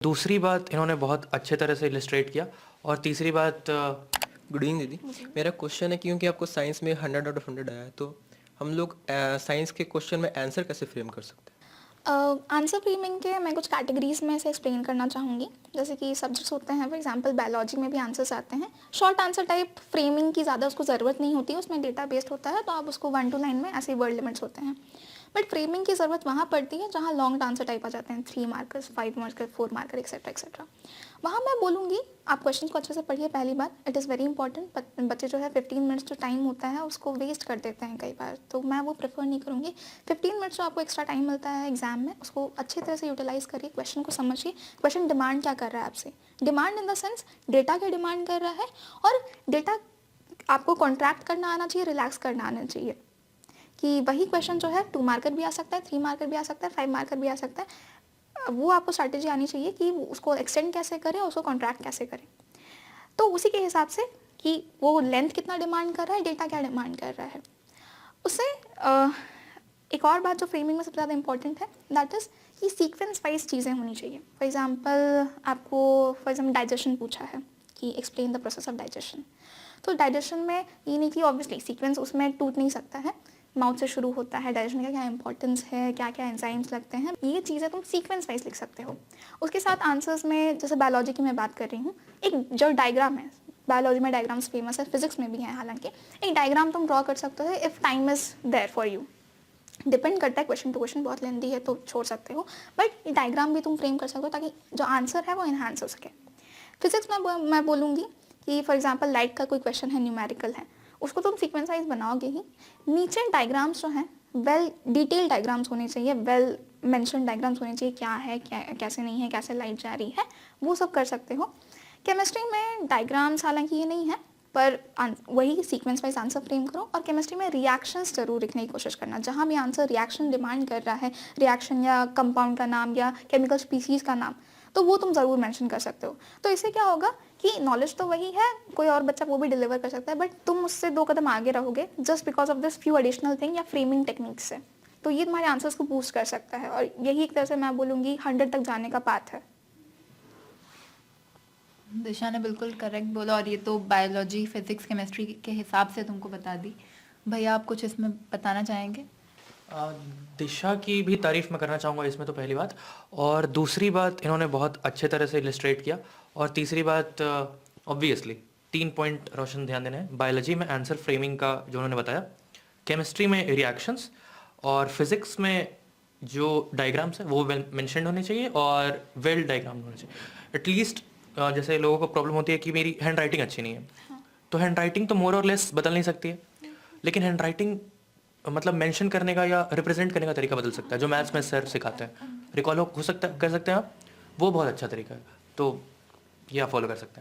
दूसरी बात इन्होंने बहुत अच्छे तरह से इलस्ट्रेट किया। और तीसरी बात गुड इवनिंग दीदी। मेरा क्वेश्चन है क्योंकि आपको साइंस में 100 आउट ऑफ 100 आया है, तो हम लोग साइंस के क्वेश्चन में आंसर कैसे फ्रेम कर सकते हैं? आंसर फ्रेमिंग के मैं कुछ कैटेगरीज में से एक्सप्लेन करना चाहूँगी। जैसे कि सब्जेक्ट्स होते हैं, फॉर एग्जांपल बायोलॉजी में भी आंसर्स आते हैं। शॉर्ट आंसर टाइप फ्रेमिंग की ज़्यादा उसको ज़रूरत नहीं होती है, उसमें डेटा बेस्ड होता है, तो आप उसको 1 to 9 में ऐसे वर्ड लिमिट्स होते हैं। बट फ्रेमिंग की ज़रूरत वहाँ पड़ती है जहाँ लॉन्ग आंसर टाइप आ जाते हैं, 3 markers, 5 marker, 4 marker, etcetera etcetera. वहाँ मैं बोलूँगी आप क्वेश्चन को अच्छे से पढ़िए। पहली बात, इट इज़ वेरी इंपॉर्टेंट। बच्चे जो है 15 मिनट्स जो टाइम होता है उसको वेस्ट कर देते हैं कई बार, तो मैं वो प्रेफर नहीं करूँगी। 15 मिनट्स जो आपको एक्स्ट्रा टाइम मिलता है एग्जाम में, उसको अच्छी तरह से यूटिलाइज़ करिए। क्वेश्चन को समझिए, क्वेश्चन डिमांड क्या कर रहा है आपसे। Demand in the sense data क्या डिमांड कर रहा है, और डेटा आपको कॉन्ट्रैक्ट करना आना चाहिए, रिलैक्स करना आना चाहिए। कि वही क्वेश्चन जो है 2 मार्कर भी आ सकता है, 3 मार्कर भी आ सकता है, 5 मार्कर भी आ सकता है। वो आपको स्ट्रैटेजी आनी चाहिए कि उसको एक्सटेंड कैसे करें और उसको कॉन्ट्रैक्ट कैसे करें। तो उसी के हिसाब से कि वो लेंथ कितना डिमांड कर रहा है, डेटा क्या डिमांड कर रहा है। उससे एक और बात जो फ्रेमिंग में सबसे ज़्यादा इंपॉर्टेंट है, दैट इज़ कि सीक्वेंस वाइज चीज़ें होनी चाहिए। फॉर एग्जाम्पल डाइजेशन पूछा है कि explain the process of digestion. तो डाइजेशन में ये नहीं कि ऑब्वियसली सीक्वेंस उसमें टूट नहीं सकता है, माउथ से शुरू होता है, डाइजेशन का क्या इंपॉर्टेंस है, क्या क्या एंजाइम्स लगते हैं, ये चीज़ें तुम सीक्वेंस वाइज लिख सकते हो। उसके साथ आंसर्स में, जैसे बायोलॉजी की मैं बात कर रही हूँ, एक जो डायग्राम है, बायोलॉजी में डायग्राम्स फेमस है, फिजिक्स में भी है हालांकि, एक डायग्राम तुम ड्रॉ कर सकते हो if time is there for you. Depend करता है, क्वेश्चन टू क्वेश्चन बहुत लेंदी है तो छोड़ सकते हो, बट डायग्राम भी तुम फ्रेम कर सकते हो ताकि जो आंसर है वो इन्हांस हो सके। फिजिक्स में मैं बोलूँगी कि फॉर एग्जांपल लाइट का कोई क्वेश्चन है, न्यूमेरिकल है, उसको तुम सीक्वेंस वाइज बनाओगे ही। नीचे डायग्राम्स जो हैं वेल डिटेल डायग्राम्स होने चाहिए, वेल मेंशन डायग्राम्स होने चाहिए, क्या है, क्या कैसे नहीं है, कैसे लाइट जा रही है, वो सब कर सकते हो। केमिस्ट्री में डायग्राम्स हालांकि ये नहीं है, पर वही सीक्वेंस वाइज आंसर फ्रेम करो। और केमिस्ट्री में रिएक्शंस जरूर लिखने की कोशिश करना, जहाँ भी आंसर रिएक्शन डिमांड कर रहा है, रिएक्शन या कंपाउंड का नाम या केमिकल स्पीसीज का नाम, तो वो तुम ज़रूर मेंशन कर सकते हो। तो इससे क्या होगा कि नॉलेज तो वही है, कोई और बच्चा वो भी डिलीवर कर सकता है, बट तुम उससे 2 कदम आगे रहोगे just because of this few additional thing या फ्रेमिंग टेक्निक्स से। तो ये तुम्हारे आंसर्स को बूस्ट कर सकता है, और यही एक तरह से मैं बोलूँगी 100 तक जाने का पाथ है। दिशा ने बिल्कुल करेक्ट बोला, और ये तो बायोलॉजी, फिजिक्स, केमिस्ट्री के हिसाब से तुमको बता दी। भैया आप कुछ इसमें बताना चाहेंगे? दिशा की भी तारीफ मैं करना चाहूँगा इसमें, तो पहली बात। और दूसरी बात इन्होंने बहुत अच्छे तरह से इलस्ट्रेट किया। और तीसरी बात ऑब्वियसली 3 पॉइंट रोशन ध्यान देना है। बायोलॉजी में आंसर फ्रेमिंग का जो उन्होंने बताया, केमिस्ट्री में रिएक्शंस, और फिजिक्स में जो डायग्राम्स है वो वेल मेंशन्ड होने चाहिए और वेल डायग्राम होने चाहिए। एटलीस्ट जैसे लोगों को प्रॉब्लम होती है कि मेरी हैंड राइटिंग अच्छी नहीं है, तो हैंड राइटिंग तो मोर और लेस बदल नहीं सकती है, लेकिन हैंड राइटिंग मतलब मेंशन करने का या रिप्रेजेंट करने का तरीका बदल सकता है, जो मैथ्स में सर सिखाते हैं। रिकॉल हो सकता, कर सकते हैं आप, वो बहुत अच्छा तरीका है, तो ये आप फॉलो कर सकते हैं।